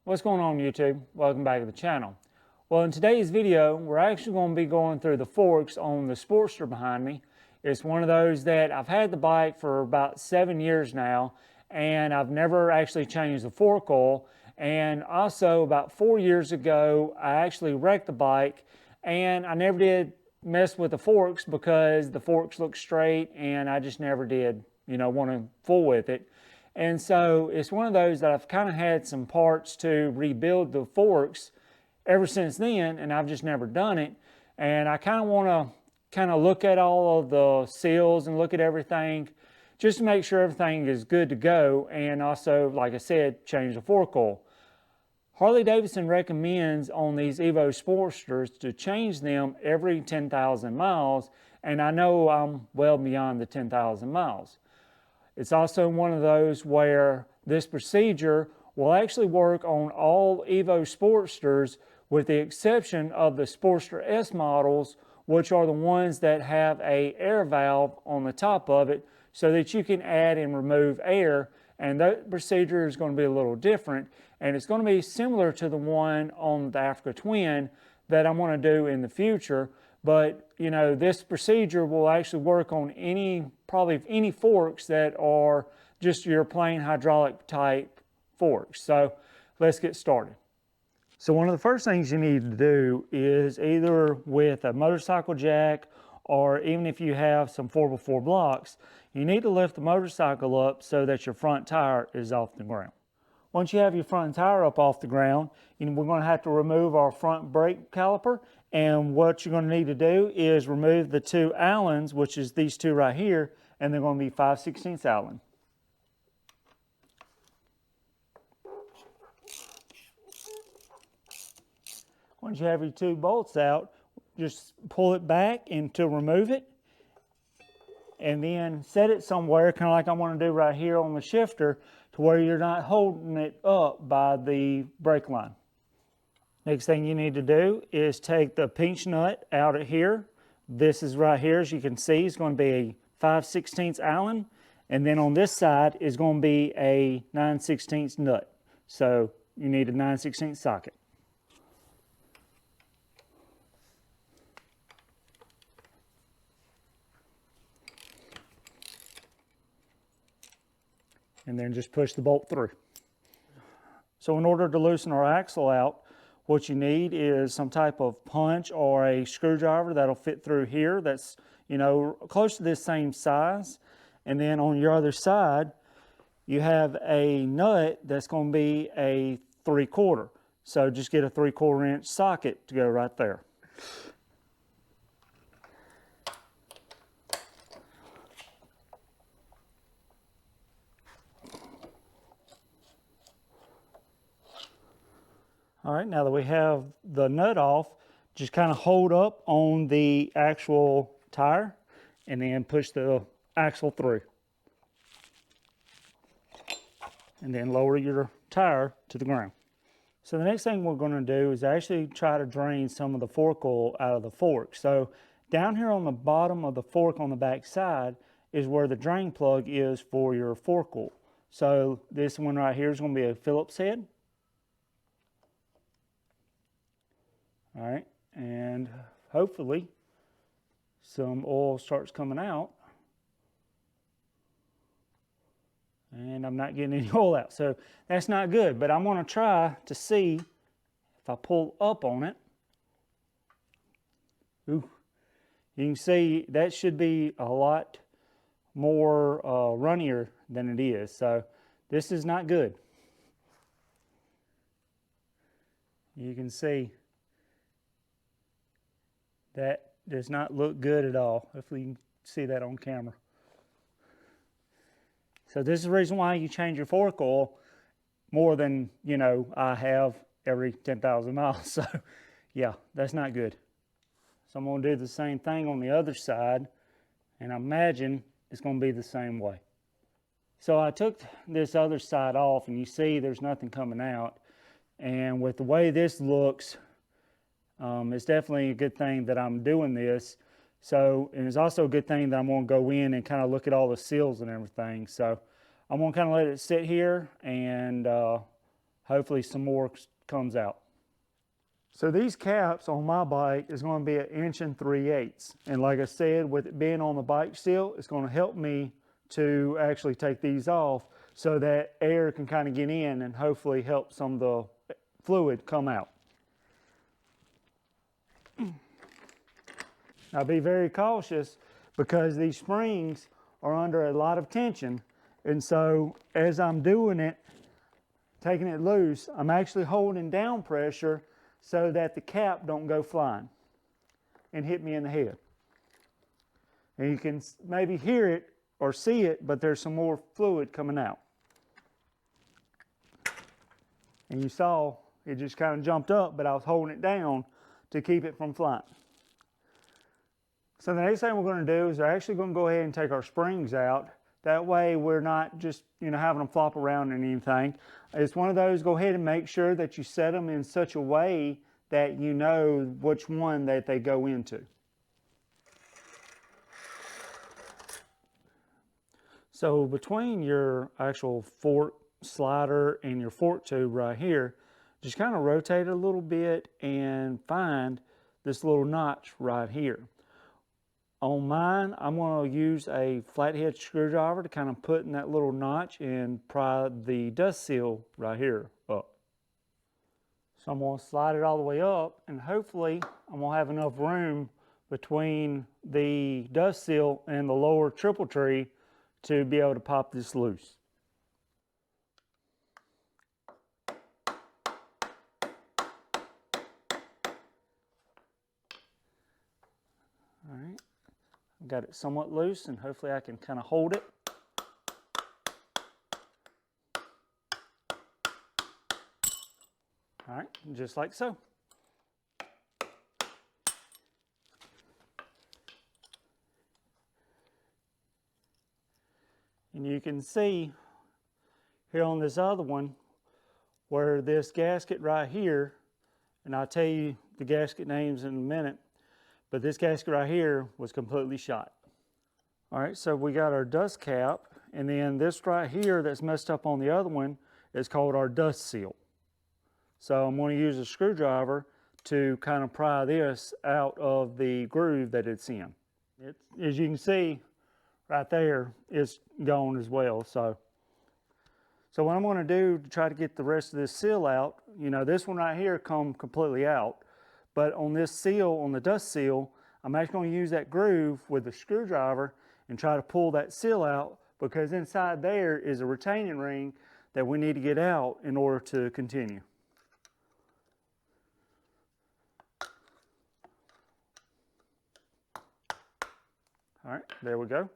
What's going on, YouTube? Welcome back to the channel. Well, in today's video, we're actually going to be going through the forks on the Sportster behind me. It's one of those that I've had the bike for about 7 years now, and I've never actually changed the fork oil. And also, about 4 years ago, I actually wrecked the bike, and I never did mess with the forks because the forks look straight, and I just never did, want to fool with it. And so it's one of those that I've kind of had some parts to rebuild the forks ever since then, and I've just never done it. And I kind of want to look at all of the seals and look at everything just to make sure everything is good to go, and also, like I said, change the fork oil. Harley Davidson recommends on these Evo Sportsters to change them every 10,000 miles, and I know I'm well beyond the 10,000 miles. It's also one of those where this procedure will actually work on all Evo Sportsters with the exception of the Sportster S models, which are the ones that have an air valve on the top of it so that you can add and remove air. And that procedure is going to be a little different, and it's going to be similar to the one on the Africa Twin that I'm going to do in the future. But, this procedure will actually work on probably any forks that are just your plain hydraulic type forks. So let's get started. So one of the first things you need to do is either with a motorcycle jack, or even if you have some 4x4 blocks, you need to lift the motorcycle up so that your front tire is off the ground. Once you have your front tire up off the ground, we're going to have to remove our front brake caliper. And what you're going to need to do is remove the two Allens, which is these two right here, and they're going to be 5/16 Allen. Once you have your two bolts out, just pull it back and to remove it, and then set it somewhere, kind of like I want to do right here on the shifter, to where you're not holding it up by the brake line. Next thing you need to do is take the pinch nut out of here. This is right here, as you can see, is going to be a 5/16 Allen, and then on this side is going to be a 9/16 nut. So you need a 9/16 socket. And then just push the bolt through. So in order to loosen our axle out, what you need is some type of punch or a screwdriver that'll fit through here that's, close to this same size. And then on your other side, you have a nut that's going to be a 3/4. So just get a 3/4 inch socket to go right there. All right, now that we have the nut off, just kind of hold up on the actual tire and then push the axle through. And then lower your tire to the ground. So the next thing we're going to do is actually try to drain some of the fork oil out of the fork. So down here on the bottom of the fork on the back side is where the drain plug is for your fork oil. So this one right here is going to be a Phillips head. All right, and hopefully some oil starts coming out. And I'm not getting any oil out, so that's not good. But I'm going to try to see if I pull up on it. Ooh, you can see that should be a lot more runnier than it is. So this is not good. You can see that does not look good at all. Hopefully you can see that on camera. So this is the reason why you change your fork oil more than, I have every 10,000 miles. So yeah, that's not good. So I'm going to do the same thing on the other side, and I imagine it's going to be the same way. So I took this other side off, and you see there's nothing coming out. And with the way this looks, it's definitely a good thing that I'm doing this. So, and it's also a good thing that I'm going to go in and kind of look at all the seals and everything. So I'm going to kind of let it sit here and hopefully some more comes out. So these caps on my bike is going to be 1 3/8 inches. And like I said, with it being on the bike still, it's going to help me to actually take these off so that air can kind of get in and hopefully help some of the fluid come out. Now be very cautious because these springs are under a lot of tension. And so as I'm doing it, taking it loose, I'm actually holding down pressure so that the cap don't go flying and hit me in the head. And you can maybe hear it or see it, but there's some more fluid coming out. And you saw it just kind of jumped up, but I was holding it down to keep it from flying. So the next thing we're going to do is we're actually going to go ahead and take our springs out. That way we're not just, having them flop around and anything. It's one of those, go ahead and make sure that you set them in such a way that you know which one that they go into. So between your actual fork slider and your fork tube right here, just kind of rotate it a little bit and find this little notch right here. On mine, I'm going to use a flathead screwdriver to kind of put in that little notch and pry the dust seal right here up. So I'm going to slide it all the way up, and hopefully I'm going to have enough room between the dust seal and the lower triple tree to be able to pop this loose. All right. I've got it somewhat loose, and hopefully I can kind of hold it. All right, just like so. And you can see here on this other one where this gasket right here, and I'll tell you the gasket names in a minute, but this gasket right here was completely shot. All right, so we got our dust cap, and then this right here that's messed up on the other one is called our dust seal. So I'm going to use a screwdriver to kind of pry this out of the groove that it's in. As you can see right there, it's gone as well. So what I'm going to do to try to get the rest of this seal out, this one right here come completely out. But on this seal, on the dust seal, I'm actually going to use that groove with the screwdriver and try to pull that seal out, because inside there is a retaining ring that we need to get out in order to continue. All right, there we go.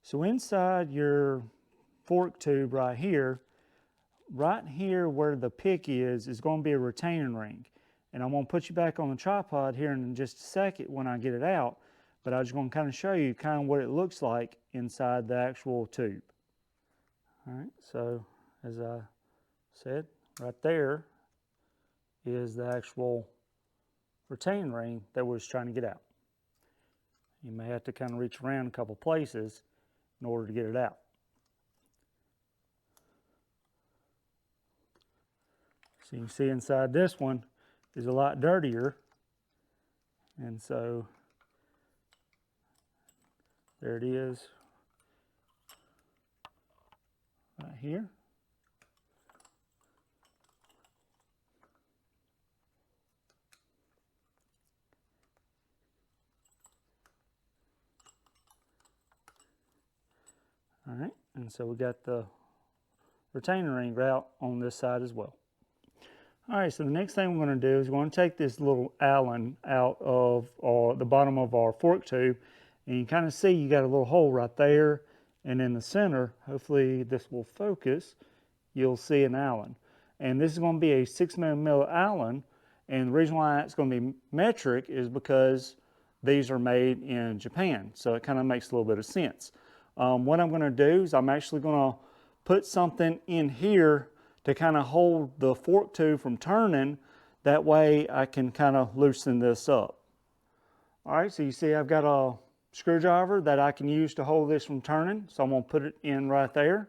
So inside your fork tube right here where the pick is going to be a retaining ring. And I'm going to put you back on the tripod here in just a second when I get it out, but I was going to kind of show you kind of what it looks like inside the actual tube. All right, so as I said, right there is the actual retaining ring that we're just trying to get out. You may have to kind of reach around a couple places in order to get it out. So you can see inside this one is a lot dirtier, and so there it is right here. All right, and so we got the retaining ring out on this side as well. All right, so the next thing we're going to do is we're going to take this little Allen out of the bottom of our fork tube, and you kind of see you got a little hole right there, and in the center, hopefully this will focus, you'll see an Allen. And this is going to be a 6mm Allen, and the reason why it's going to be metric is because these are made in Japan, so it kind of makes a little bit of sense. What I'm going to do is I'm actually going to put something in here to kind of hold the fork tube from turning. That way I can kind of loosen this up. All right, so you see I've got a screwdriver that I can use to hold this from turning. So I'm going to put it in right there.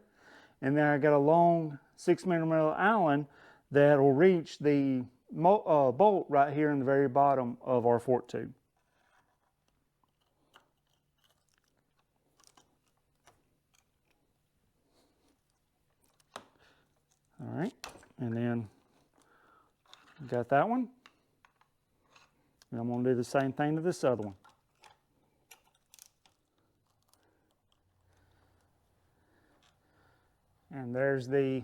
and then I got a long 6mm Allen that will reach the bolt right here in the very bottom of our fork tube. All right, and then got that one. And I'm going to do the same thing to this other one. And there's the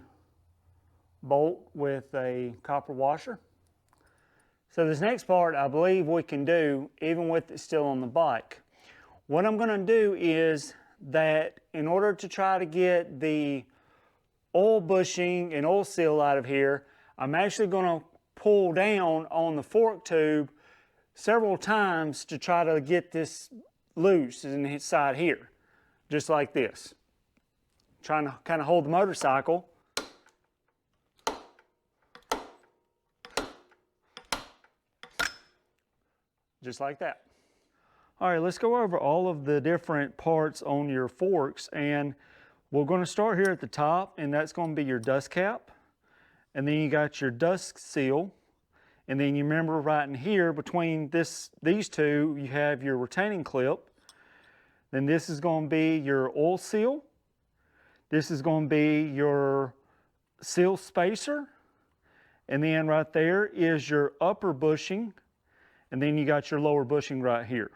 bolt with a copper washer. So this next part I believe we can do even with it still on the bike. What I'm going to do is that in order to try to get the oil bushing and oil seal out of here, I'm actually going to pull down on the fork tube several times to try to get this loose inside here, just like this. Trying to kind of hold the motorcycle. Just like that. All right, let's go over all of the different parts on your forks, and we're going to start here at the top, and that's going to be your dust cap. And then you got your dust seal. And then you remember right in here between these two, you have your retaining clip. Then this is going to be your oil seal. This is going to be your seal spacer. And then right there is your upper bushing. And then you got your lower bushing right here.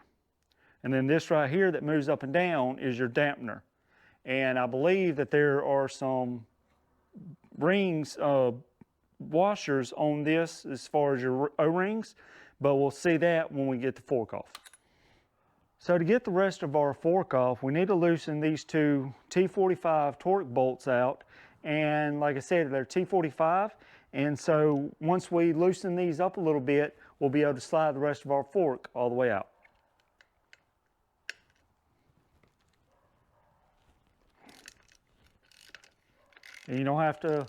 And then this right here that moves up and down is your dampener. And I believe that there are some rings, washers on this as far as your O-rings, but we'll see that when we get the fork off. So to get the rest of our fork off, we need to loosen these two T45 Torx bolts out, and like I said, they're T45, and so once we loosen these up a little bit, we'll be able to slide the rest of our fork all the way out. And you don't have to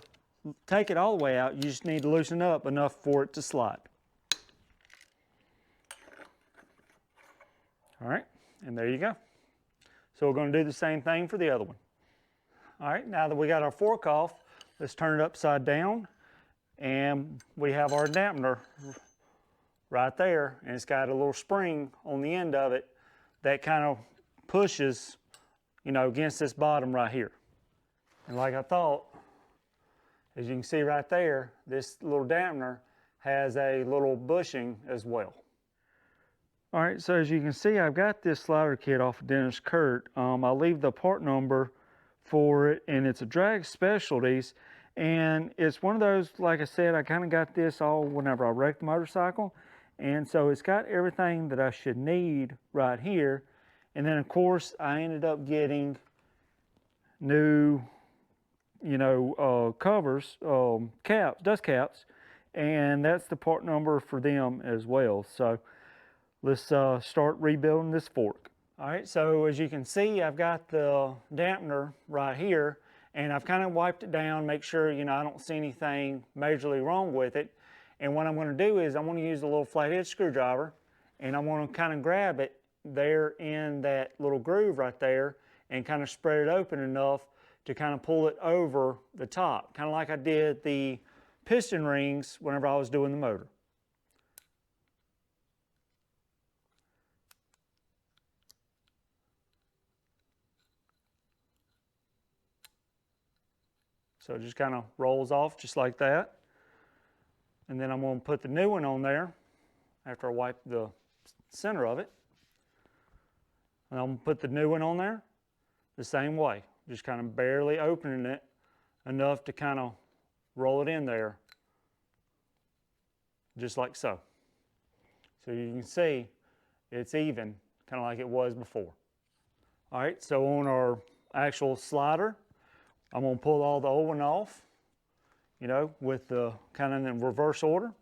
take it all the way out, you just need to loosen up enough for it to slide. All right, and there you go. So we're going to do the same thing for the other one. All right, now that we got our fork off, let's turn it upside down, and we have our dampener right there, and it's got a little spring on the end of it that kind of pushes, you know, against this bottom right here. And like I thought, as you can see right there, this little dampener has a little bushing as well. All right, so as you can see, I've got this slider kit off of Dennis Kurt. I'll leave the part number for it, and it's a Drag Specialties. And it's one of those, like I said, I kind of got this all whenever I wrecked the motorcycle. And so it's got everything that I should need right here. And then, of course, I ended up getting new, you know, covers, caps, dust caps, and that's the part number for them as well. So let's start rebuilding this fork. All right, so as you can see, I've got the dampener right here, and I've kind of wiped it down, make sure, you know, I don't see anything majorly wrong with it. And what I'm going to do is I'm going to use a little flathead screwdriver, and I'm going to kind of grab it there in that little groove right there and kind of spread it open enough to kind of pull it over the top, kind of like I did the piston rings whenever I was doing the motor. So it just kind of rolls off just like that. And then I'm going to put the new one on there after I wipe the center of it. And I'm going to put the new one on there the same way. Just kind of barely opening it enough to kind of roll it in there, just like so. So you can see it's even, kind of like it was before. All right, so on our actual slider, I'm going to pull all the old one off, you know, with the kind of in reverse order.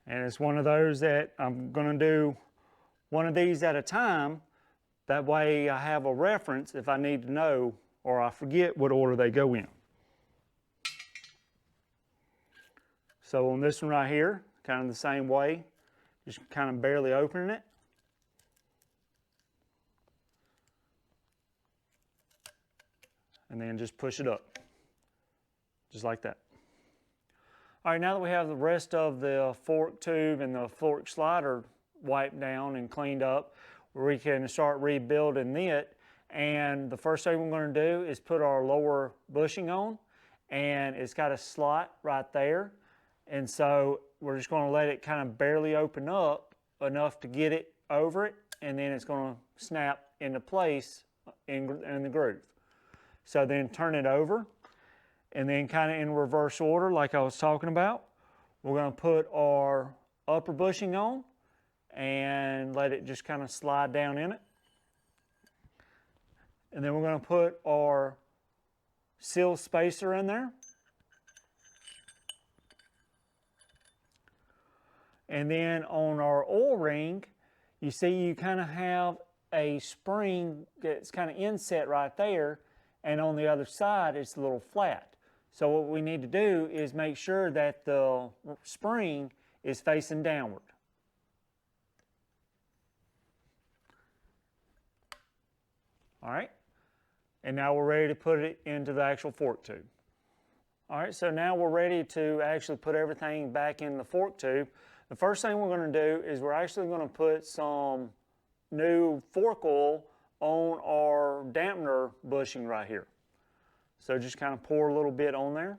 And it's one of those that I'm going to do one of these at a time. That way I have a reference if I need to know or I forget what order they go in. So on this one right here, kind of the same way, just kind of barely opening it. And then just push it up, just like that. All right, now that we have the rest of the fork tube and the fork slider wiped down and cleaned up, we can start rebuilding it. And the first thing we're going to do is put our lower bushing on, and it's got a slot right there. And so we're just going to let it kind of barely open up enough to get it over it, and then it's going to snap into place in the groove. So then turn it over, and then kind of in reverse order like I was talking about, we're going to put our upper bushing on and let it just kind of slide down in it. And then we're going to put our seal spacer in there. And then on our oil ring, you see you kind of have a spring that's kind of inset right there, and on the other side it's a little flat. So what we need to do is make sure that the spring is facing downward. All right, and now we're ready to put it into the actual fork tube. All right, so now we're ready to actually put everything back in the fork tube. The first thing we're going to do is we're actually going to put some new fork oil on our dampener bushing right here. So just kind of pour a little bit on there.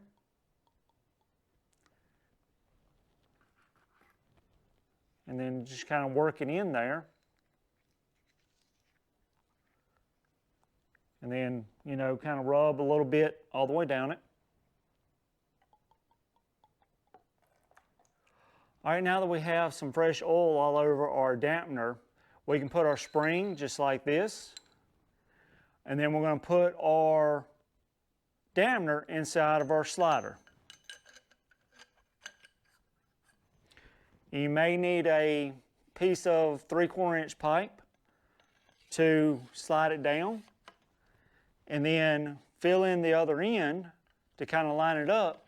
And then just kind of work it in there. And then, you know, kind of rub a little bit all the way down it. All right, now that we have some fresh oil all over our dampener, we can put our spring just like this. And then we're going to put our dampener inside of our slider. You may need a piece of 3/4 inch pipe to slide it down, and then fill in the other end to kind of line it up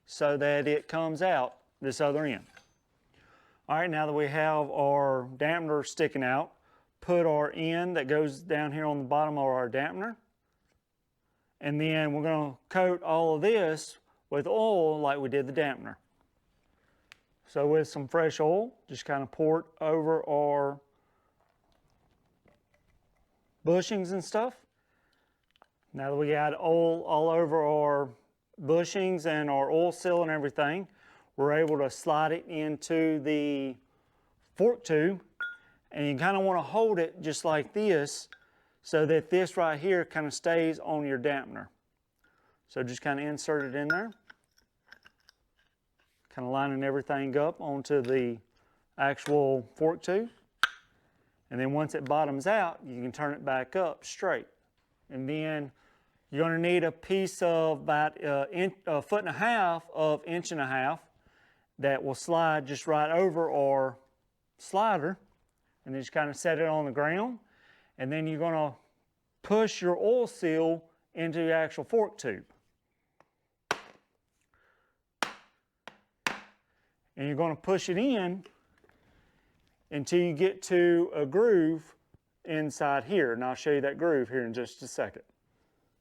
so that it comes out this other end. All right, now that we have our dampener sticking out, put our end that goes down here on the bottom of our dampener, and then we're going to coat all of this with oil like we did the dampener. So with some fresh oil, just kind of pour it over our bushings and stuff. Now that we got oil all over our bushings and our oil seal and everything, we're able to slide it into the fork tube, and you kind of want to hold it just like this so that this right here kind of stays on your dampener. So just kind of insert it in there, kind of lining everything up onto the actual fork tube. And then once it bottoms out, you can turn it back up straight. And then you're going to need a piece of about a 1.5 foot of 1.5 inches that will slide just right over our slider, and then just kind of set it on the ground. And then you're going to push your oil seal into the actual fork tube. And you're going to push it in until you get to a groove inside here. And I'll show you that groove here in just a second.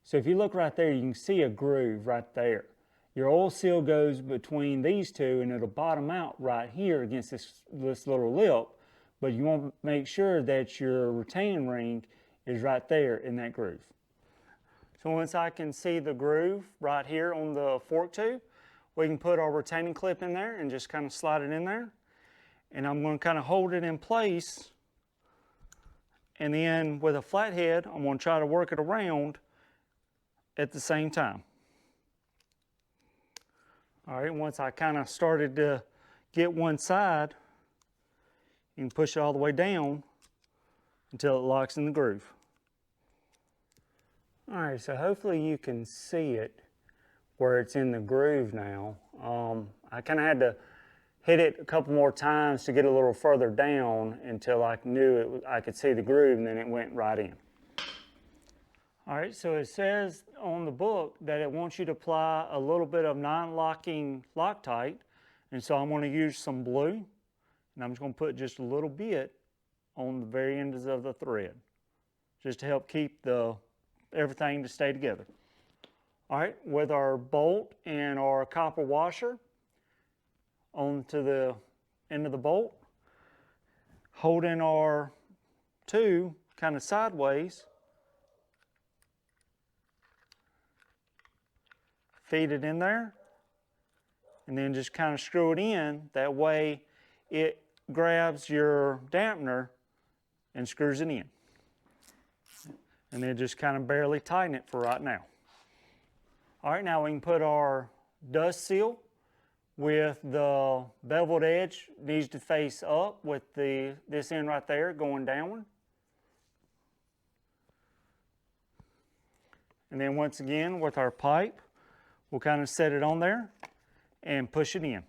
So if you look right there, you can see a groove right there. Your oil seal goes between these two, and it'll bottom out right here against this little lip, but you want to make sure that your retaining ring is right there in that groove. So once I can see the groove right here on the fork tube, we can put our retaining clip in there and just kind of slide it in there. And I'm going to kind of hold it in place, and then with a flathead, I'm going to try to work it around at the same time. All right, once I kind of started to get one side, you can push it all the way down until it locks in the groove. All right, so hopefully you can see it where it's in the groove now. I kind of had to hit it a couple more times to get a little further down until I knew I could see the groove, and then it went right in. All right, so it says on the book that it wants you to apply a little bit of non-locking Loctite. And so I'm going to use some blue, and I'm just going to put just a little bit on the very ends of the thread, just to help keep everything to stay together. All right, with our bolt and our copper washer onto the end of the bolt, holding our tube kind of sideways, feed it in there, and then just kind of screw it in. That way it grabs your dampener and screws it in. And then just kind of barely tighten it for right now. All right, now we can put our dust seal with the beveled edge needs to face up with this end right there going downward. And then once again with our pipe, we'll kind of set it on there and push it in.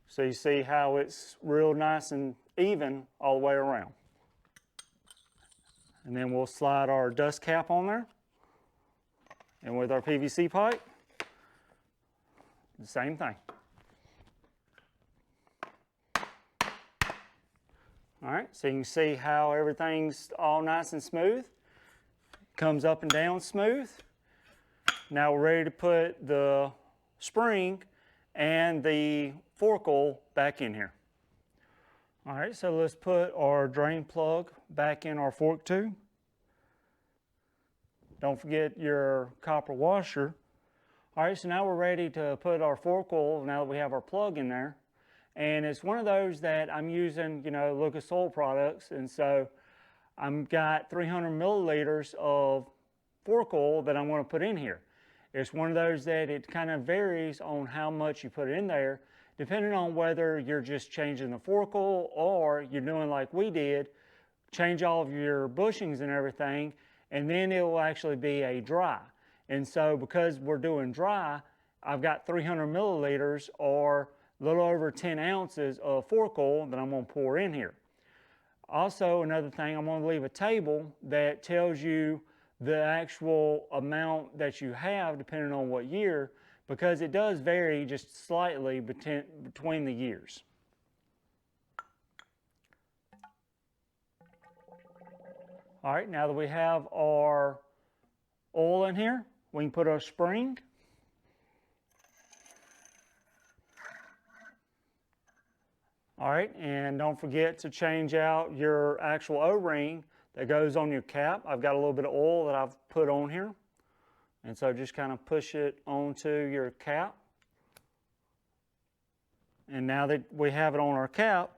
So you see how it's real nice and even all the way around. And then we'll slide our dust cap on there. And with our PVC pipe, the same thing. All right, so you can see how everything's all nice and smooth. Comes up and down smooth. Now we're ready to put the spring and the fork oil back in here. All right, so let's put our drain plug back in our fork tube. Don't forget your copper washer. All right, so now we're ready to put our fork oil now that we have our plug in there. And it's one of those that I'm using, Lucas Oil products. And so I've got 300 milliliters of fork oil that I'm going to put in here. It's one of those that it kind of varies on how much you put in there, depending on whether you're just changing the fork oil or you're doing like we did, change all of your bushings and everything, and then it will actually be a dry. And so because we're doing dry, I've got 300 milliliters or a little over 10 ounces of fork oil that I'm going to pour in here. Also, another thing, I'm going to leave a table that tells you the actual amount that you have depending on what year, because it does vary just slightly between the years. All right, now that we have our oil in here, we can put our spring. All right, and don't forget to change out your actual O-ring that goes on your cap. I've got a little bit of oil that I've put on here. And so just kind of push it onto your cap. And now that we have it on our cap,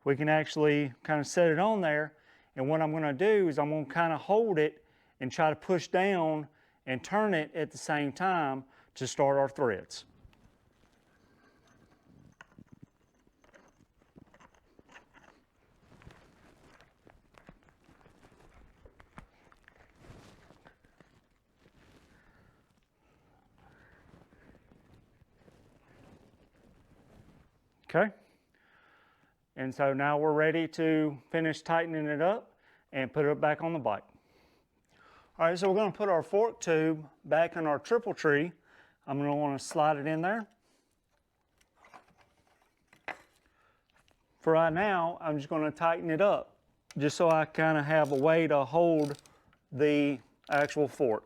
we can actually kind of set it on there. And what I'm going to do is I'm going to kind of hold it and try to push down and turn it at the same time to start our threads. Okay, and so now we're ready to finish tightening it up and put it back on the bike. All right, so we're going to put our fork tube back in our triple tree. I'm going to want to slide it in there. For right now, I'm just going to tighten it up just so I kind of have a way to hold the actual fork.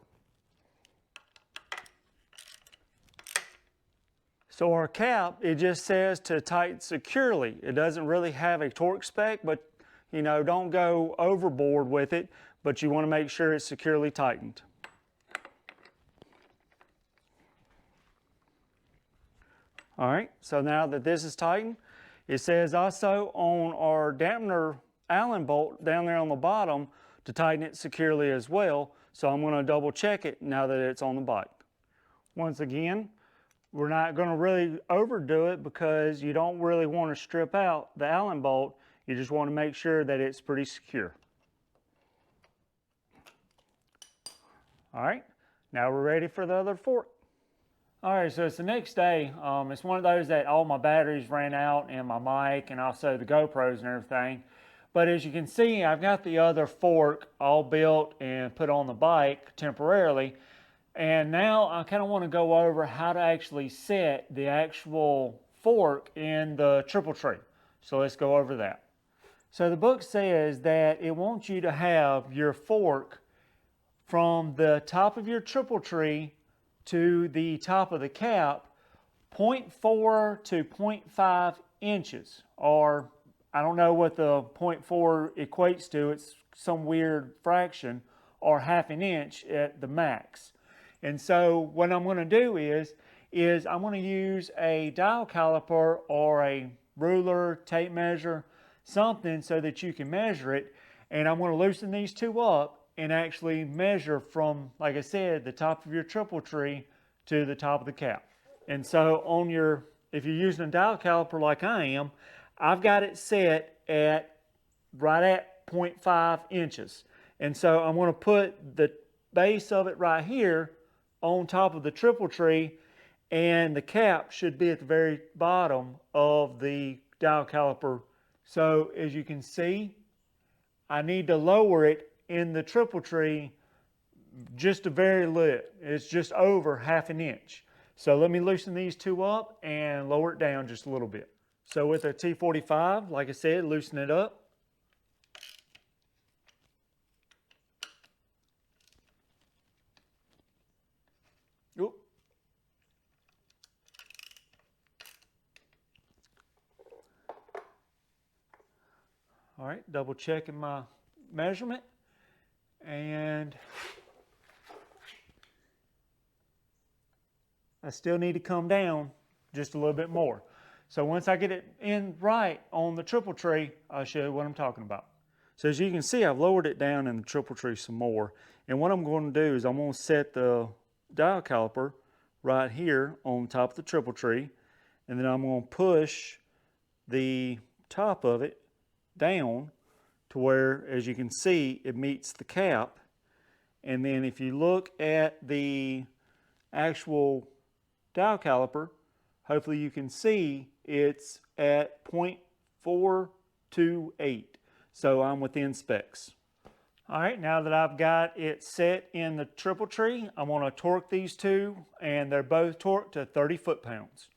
So our cap, it just says to tighten securely. It doesn't really have a torque spec, but don't go overboard with it, but you want to make sure it's securely tightened. All right, so now that this is tightened, it says also on our dampener Allen bolt down there on the bottom to tighten it securely as well. So I'm going to double check it now that it's on the bike. Once again, we're not going to really overdo it because you don't really want to strip out the Allen bolt. You just want to make sure that it's pretty secure. All right, now we're ready for the other fork. All right, so it's the next day. It's one of those that all my batteries ran out and my mic and also the GoPros and everything. But as you can see, I've got the other fork all built and put on the bike temporarily. And now I kind of want to go over how to actually set the actual fork in the triple tree. So let's go over that. So the book says that it wants you to have your fork from the top of your triple tree to the top of the cap 0.4 to 0.5 inches, or I don't know what the 0.4 equates to, it's some weird fraction, or half an inch at the max. And so what I'm going to do is I'm going to use a dial caliper or a ruler, tape measure, something so that you can measure it, and I'm going to loosen these two up and actually measure from, like I said, the top of your triple tree to the top of the cap. And so on your, if you're using a dial caliper like I am, I've got it set at right at 0.5 inches. And so I'm going to put the base of it right here on top of the triple tree, and the cap should be at the very bottom of the dial caliper. So as you can see, I need to lower it in the triple tree just a very little. It's just over half an inch. So let me loosen these two up and lower it down just a little bit. So with a T45, like I said, loosen it up. Oop. All right, double checking my measurement, and I still need to come down just a little bit more. So once I get it in right on the triple tree, I'll show you what I'm talking about. So as you can see, I've lowered it down in the triple tree some more. And what I'm going to do is I'm going to set the dial caliper right here on top of the triple tree. And then I'm going to push the top of it down to where, as you can see, it meets the cap. And then if you look at the actual dial caliper, hopefully you can see it's at 0.428. So I'm within specs. All right, now that I've got it set in the triple tree, I'm going to torque these two, and they're both torqued to 30 foot-pounds.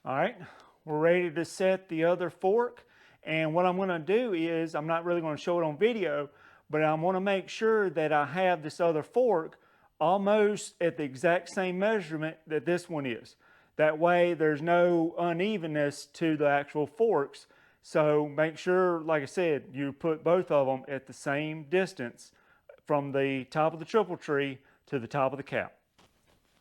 All right, we're ready to set the other fork. And what I'm going to do is, I'm not really going to show it on video, but I want to make sure that I have this other fork almost at the exact same measurement that this one is. That way there's no unevenness to the actual forks. So make sure, like I said, you put both of them at the same distance from the top of the triple tree to the top of the cap.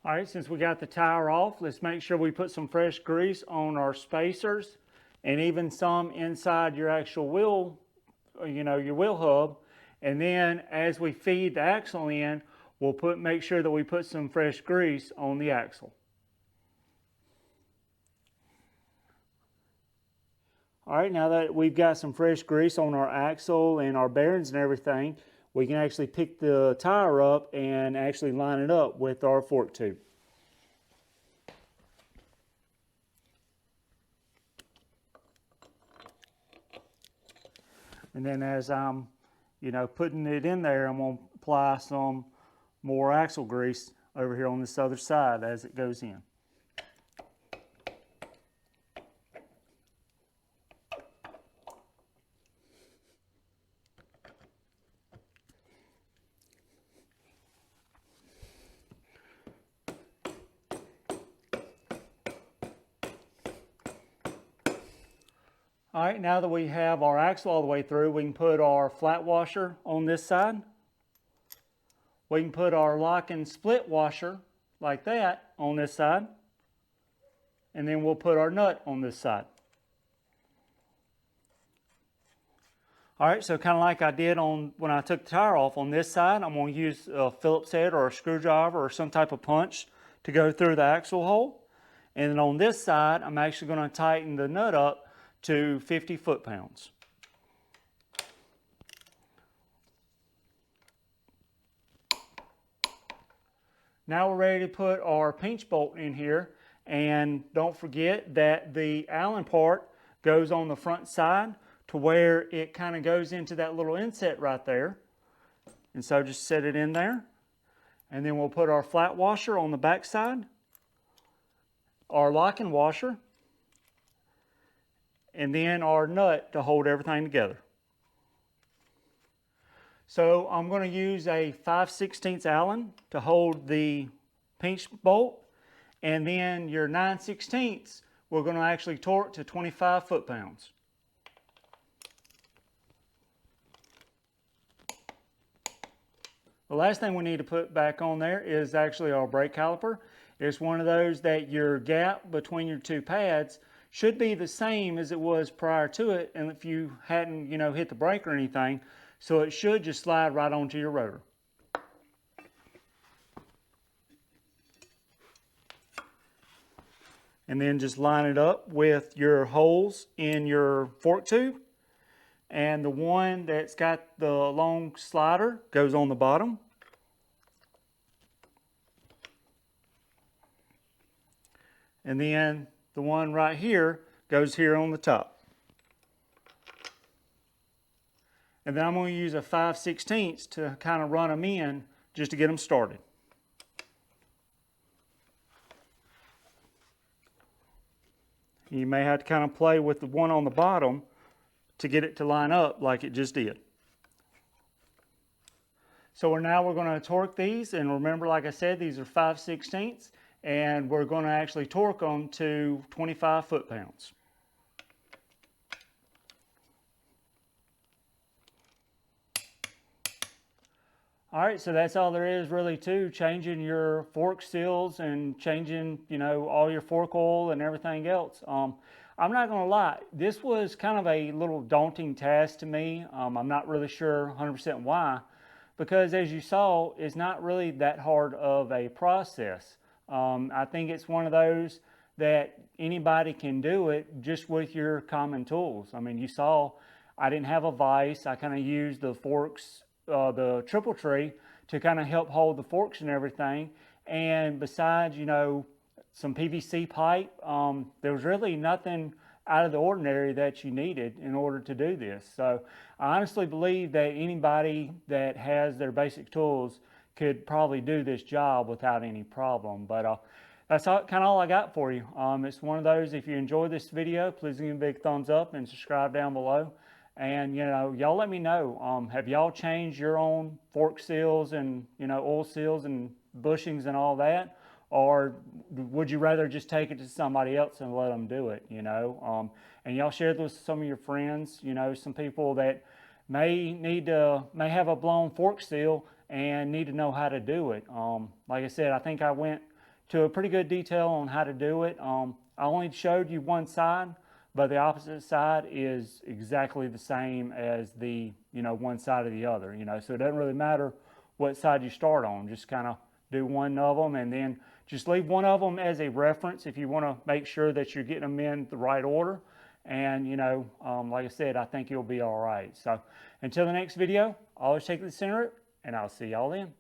All right, since we got the tire off, let's make sure we put some fresh grease on our spacers and even some inside your actual wheel, your wheel hub. And then as we feed the axle in, we'll make sure that we put some fresh grease on the axle. All right, now that we've got some fresh grease on our axle and our bearings and everything, we can actually pick the tire up and actually line it up with our fork tube. And then as I'm, putting it in there, I'm going to apply some more axle grease over here on this other side as it goes in. All right, now that we have our axle all the way through, we can put our flat washer on this side. We can put our lock and split washer like that on this side. And then we'll put our nut on this side. All right, so kind of like I did when I took the tire off on this side, I'm going to use a Phillips head or a screwdriver or some type of punch to go through the axle hole. And then on this side, I'm actually going to tighten the nut up to 50 foot-pounds. Now we're ready to put our pinch bolt in here, and don't forget that the Allen part goes on the front side to where it kind of goes into that little inset right there. And so just set it in there. And then we'll put our flat washer on the back side, our locking washer, and then our nut to hold everything together. So I'm going to use a 5/16 Allen to hold the pinch bolt, and then your 9/16 we're going to actually torque to 25 foot-pounds. The last thing we need to put back on there is actually our brake caliper. It's one of those that your gap between your two pads should be the same as it was prior to it, and if you hadn't, hit the brake or anything, so it should just slide right onto your rotor. And then just line it up with your holes in your fork tube, and the one that's got the long slider goes on the bottom. And then the one right here goes here on the top. And then I'm going to use a 5/16 to kind of run them in just to get them started. You may have to kind of play with the one on the bottom to get it to line up like it just did. So we're going to torque these, and remember, like I said, these are 5/16, and we're going to actually torque them to 25 foot-pounds. All right, so that's all there is really to changing your fork seals and changing, all your fork oil and everything else. I'm not gonna lie, this was kind of a little daunting task to me. I'm not really sure 100% why, because as you saw, it's not really that hard of a process. I think it's one of those that anybody can do it just with your common tools. I mean, you saw I didn't have a vise. I kind of used the forks, the triple tree, to kind of help hold the forks and everything. And besides, some PVC pipe, there was really nothing out of the ordinary that you needed in order to do this. So I honestly believe that anybody that has their basic tools could probably do this job without any problem. But that's kind of all I got for you. It's one of those, if you enjoyed this video, please give me a big thumbs up and subscribe down below. And y'all let me know, have y'all changed your own fork seals and oil seals and bushings and all that, or would you rather just take it to somebody else and let them do it? And y'all share this with some of your friends. Some people that may have a blown fork seal and need to know how to do it. Like I said, I think I went to a pretty good detail on how to do it. I only showed you one side, but the opposite side is exactly the same as the one side of the other. So it doesn't really matter what side you start on. Just kind of do one of them, and then just leave one of them as a reference if you want to make sure that you're getting them in the right order. And like I said, I think you'll be all right. So until the next video, always take the center, and I'll see y'all then.